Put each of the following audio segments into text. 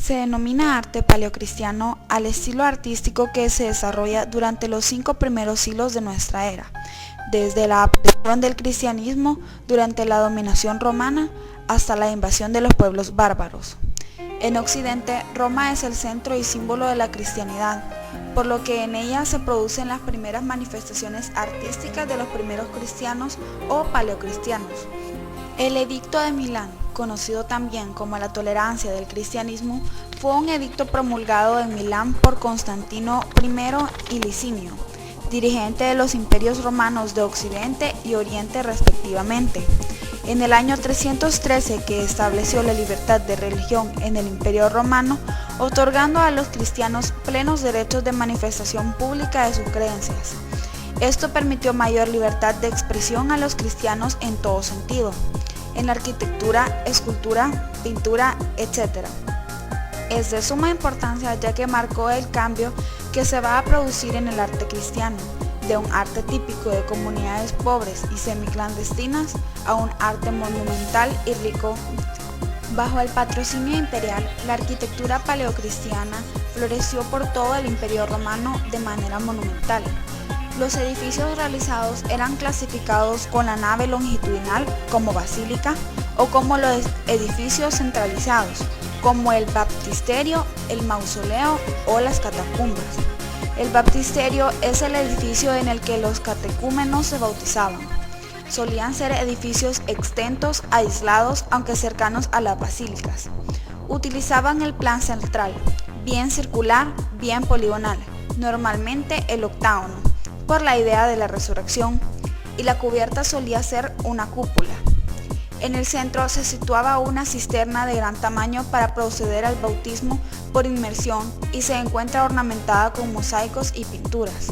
Se denomina arte paleocristiano al estilo artístico que se desarrolla durante los 5 primeros siglos de nuestra era, desde la aparición del cristianismo durante la dominación romana hasta la invasión de los pueblos bárbaros. En Occidente, Roma es el centro y símbolo de la cristianidad, por lo que en ella se producen las primeras manifestaciones artísticas de los primeros cristianos o paleocristianos. El Edicto de Milán, conocido también como la tolerancia del cristianismo, fue un edicto promulgado en Milán por Constantino I y Licinio, dirigente de los imperios romanos de Occidente y Oriente respectivamente. En el año 313, que estableció la libertad de religión en el Imperio Romano, otorgando a los cristianos plenos derechos de manifestación pública de sus creencias. Esto permitió mayor libertad de expresión a los cristianos en todo sentido, en la arquitectura, escultura, pintura, etc. Es de suma importancia ya que marcó el cambio que se va a producir en el arte cristiano, de un arte típico de comunidades pobres y semiclandestinas a un arte monumental y rico. Bajo el patrocinio imperial, la arquitectura paleocristiana floreció por todo el Imperio Romano de manera monumental. Los edificios realizados eran clasificados con la nave longitudinal como basílica o como los edificios centralizados, como el baptisterio, el mausoleo o las catacumbas. El baptisterio es el edificio en el que los catecúmenos se bautizaban. Solían ser edificios extensos, aislados, aunque cercanos a las basílicas. Utilizaban el plan central, bien circular, bien poligonal, normalmente el octágono, por la idea de la resurrección, y la cubierta solía ser una cúpula. En el centro se situaba una cisterna de gran tamaño para proceder al bautismo por inmersión y se encuentra ornamentada con mosaicos y pinturas.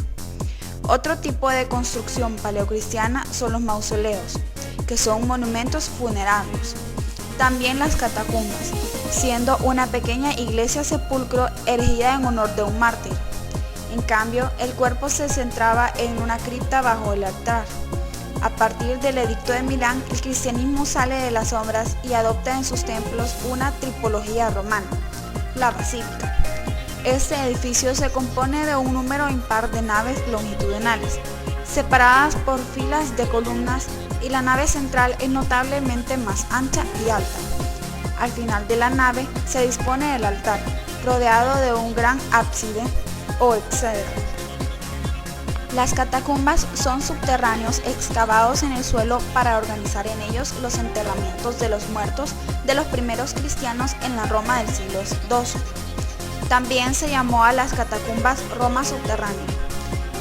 Otro tipo de construcción paleocristiana son los mausoleos, que son monumentos funerarios. También las catacumbas, siendo una pequeña iglesia sepulcro erigida en honor de un mártir. En cambio, el cuerpo se centraba en una cripta bajo el altar. A partir del Edicto de Milán, el cristianismo sale de las sombras y adopta en sus templos una tipología romana, la basílica. Este edificio se compone de un número impar de naves longitudinales, separadas por filas de columnas, y la nave central es notablemente más ancha y alta. Al final de la nave se dispone el altar, rodeado de un gran ábside o exedra. Las catacumbas son subterráneos excavados en el suelo para organizar en ellos los enterramientos de los muertos de los primeros cristianos en la Roma del siglo II. También se llamó a las catacumbas Roma subterránea.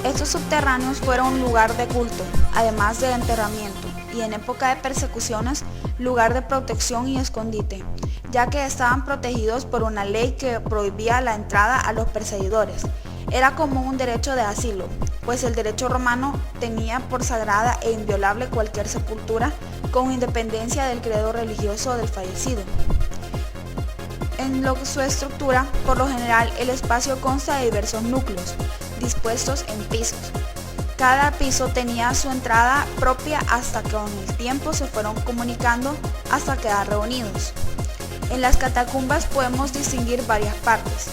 Estos subterráneos fueron un lugar de culto, además de enterramiento, y en época de persecuciones, lugar de protección y escondite, ya que estaban protegidos por una ley que prohibía la entrada a los perseguidores. Era como un derecho de asilo, pues el derecho romano tenía por sagrada e inviolable cualquier sepultura, con independencia del credo religioso del fallecido. En su estructura, por lo general, el espacio consta de diversos núcleos, dispuestos en pisos. Cada piso tenía su entrada propia hasta que con el tiempo se fueron comunicando hasta quedar reunidos. En las catacumbas podemos distinguir varias partes.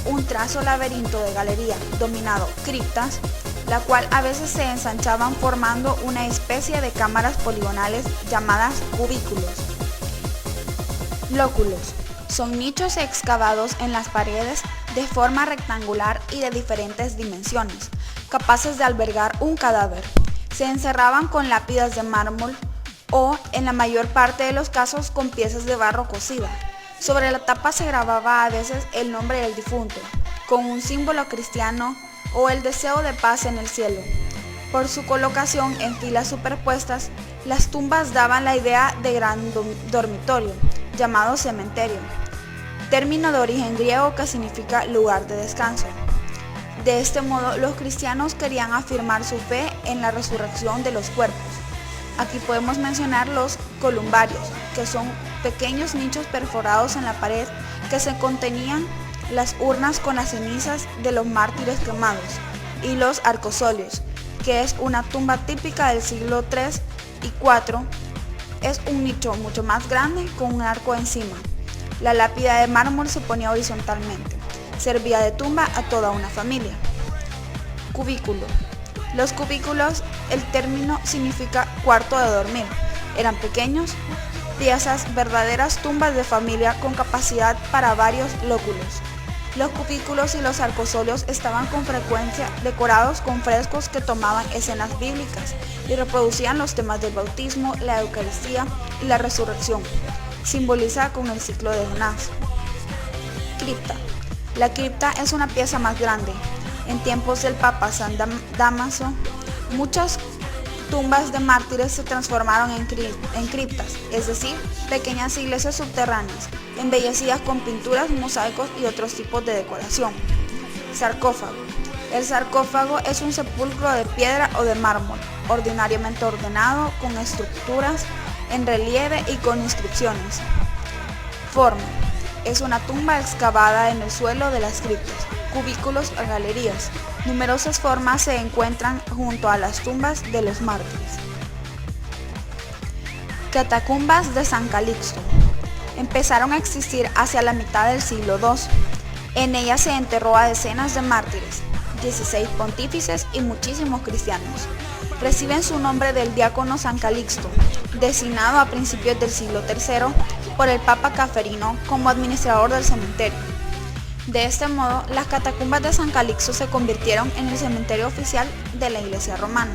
Un trazo laberinto de galería, dominado criptas, la cual a veces se ensanchaban formando una especie de cámaras poligonales llamadas cubículos. Lóculos. Son nichos excavados en las paredes de forma rectangular y de diferentes dimensiones, capaces de albergar un cadáver. Se encerraban con lápidas de mármol o, en la mayor parte de los casos, con piezas de barro cocida. Sobre la tapa se grababa a veces el nombre del difunto, con un símbolo cristiano o el deseo de paz en el cielo. Por su colocación en filas superpuestas, las tumbas daban la idea de gran dormitorio, llamado cementerio, término de origen griego que significa lugar de descanso. De este modo, los cristianos querían afirmar su fe en la resurrección de los cuerpos. Aquí podemos mencionar los columbarios, que son pequeños nichos perforados en la pared que se contenían las urnas con las cenizas de los mártires quemados, y los arcosolios, que es una tumba típica del siglo III y IV. Es un nicho mucho más grande con un arco encima. La lápida de mármol se ponía horizontalmente. Servía de tumba a toda una familia. Cubículo. Los cubículos, el término significa cuarto de dormir. Eran pequeños piezas, verdaderas tumbas de familia con capacidad para varios lóculos. Los cubículos y los arcosolios estaban con frecuencia decorados con frescos que tomaban escenas bíblicas y reproducían los temas del bautismo, la Eucaristía y la resurrección, simbolizada con el ciclo de Jonás. Cripta. La cripta es una pieza más grande. En tiempos del Papa San Dámaso, muchas tumbas de mártires se transformaron en criptas, es decir, pequeñas iglesias subterráneas, embellecidas con pinturas, mosaicos y otros tipos de decoración. Sarcófago. El sarcófago es un sepulcro de piedra o de mármol, ordinariamente ordenado, con estructuras en relieve y con inscripciones. Forma. Es una tumba excavada en el suelo de las criptas, cubículos o galerías. Numerosas formas se encuentran junto a las tumbas de los mártires. Catacumbas de San Calixto. Empezaron a existir hacia la mitad del siglo II. En ellas se enterró a decenas de mártires, 16 pontífices y muchísimos cristianos. Reciben su nombre del diácono San Calixto, designado a principios del siglo III por el Papa Caferino como administrador del cementerio. De este modo, las catacumbas de San Calixto se convirtieron en el cementerio oficial de la Iglesia romana.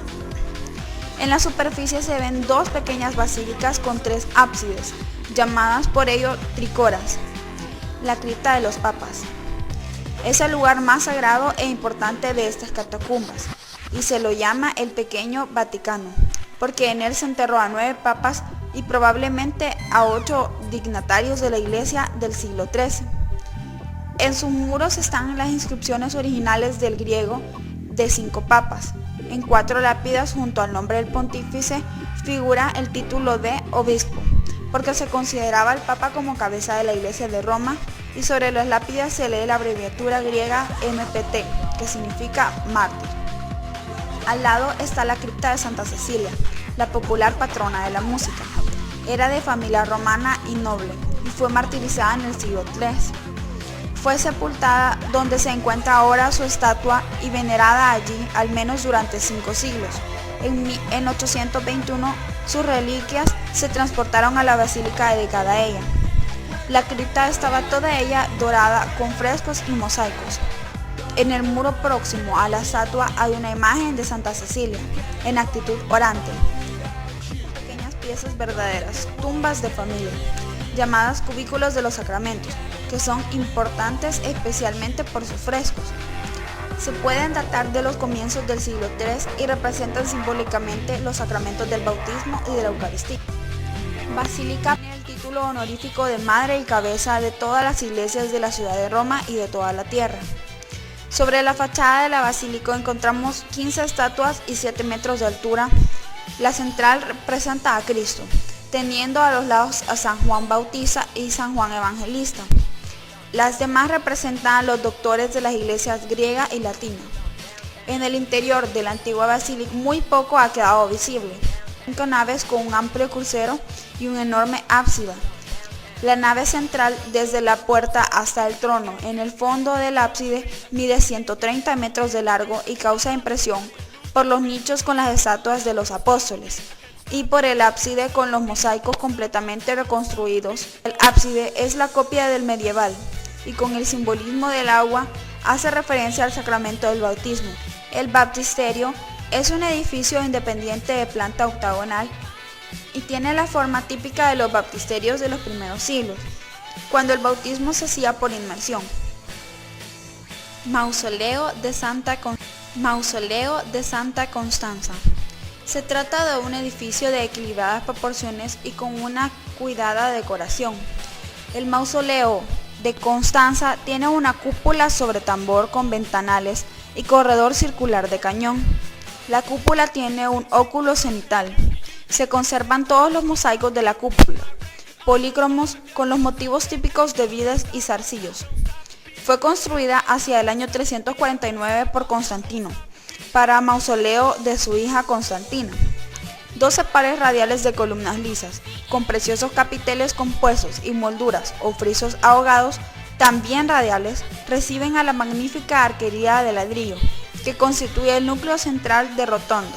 En la superficie se ven dos pequeñas basílicas con 3 ábsides, llamadas por ello tricoras, la cripta de los papas. Es el lugar más sagrado e importante de estas catacumbas, y se lo llama el Pequeño Vaticano, porque en él se enterró a 9 papas y probablemente a 8 dignatarios de la Iglesia del siglo XIII. En sus muros están las inscripciones originales del griego de 5 papas. En 4 lápidas junto al nombre del pontífice figura el título de obispo, porque se consideraba al papa como cabeza de la Iglesia de Roma, y sobre las lápidas se lee la abreviatura griega MPT, que significa mártir. Al lado está la cripta de Santa Cecilia, la popular patrona de la música. Era de familia romana y noble, y fue martirizada en el siglo III. Fue sepultada donde se encuentra ahora su estatua y venerada allí al menos durante 5 siglos. En 821 sus reliquias se transportaron a la basílica dedicada a ella. La cripta estaba toda ella dorada con frescos y mosaicos. En el muro próximo a la estatua hay una imagen de Santa Cecilia, en actitud orante. Pequeñas piezas verdaderas, tumbas de familia, llamadas cubículos de los sacramentos, que son importantes especialmente por sus frescos. Se pueden datar de los comienzos del siglo III y representan simbólicamente los sacramentos del bautismo y de la Eucaristía. Basílica tiene el título honorífico de madre y cabeza de todas las iglesias de la ciudad de Roma y de toda la tierra. Sobre la fachada de la basílica encontramos 15 estatuas y 7 metros de altura. La central representa a Cristo, teniendo a los lados a San Juan Bautista y San Juan Evangelista. Las demás representan a los doctores de las iglesias griega y latina. En el interior de la antigua basílica muy poco ha quedado visible. 5 naves con un amplio crucero y un enorme ábside. La nave central, desde la puerta hasta el trono, en el fondo del ábside, mide 130 metros de largo y causa impresión por los nichos con las estatuas de los apóstoles y por el ábside con los mosaicos completamente reconstruidos. El ábside es la copia del medieval y con el simbolismo del agua hace referencia al sacramento del bautismo. El baptisterio es un edificio independiente de planta octagonal y tiene la forma típica de los baptisterios de los primeros siglos, cuando el bautismo se hacía por inmersión. Mausoleo de Santa Constanza. Se trata de un edificio de equilibradas proporciones y con una cuidada decoración. El mausoleo de Constanza tiene una cúpula sobre tambor con ventanales y corredor circular de cañón. La cúpula tiene un óculo cenital. Se conservan todos los mosaicos de la cúpula, polícromos con los motivos típicos de vides y zarcillos. Fue construida hacia el año 349 por Constantino, para mausoleo de su hija Constantina. 12 pares radiales de columnas lisas, con preciosos capiteles compuestos y molduras o frisos ahogados, también radiales, reciben a la magnífica arquería de ladrillo, que constituye el núcleo central de rotondo.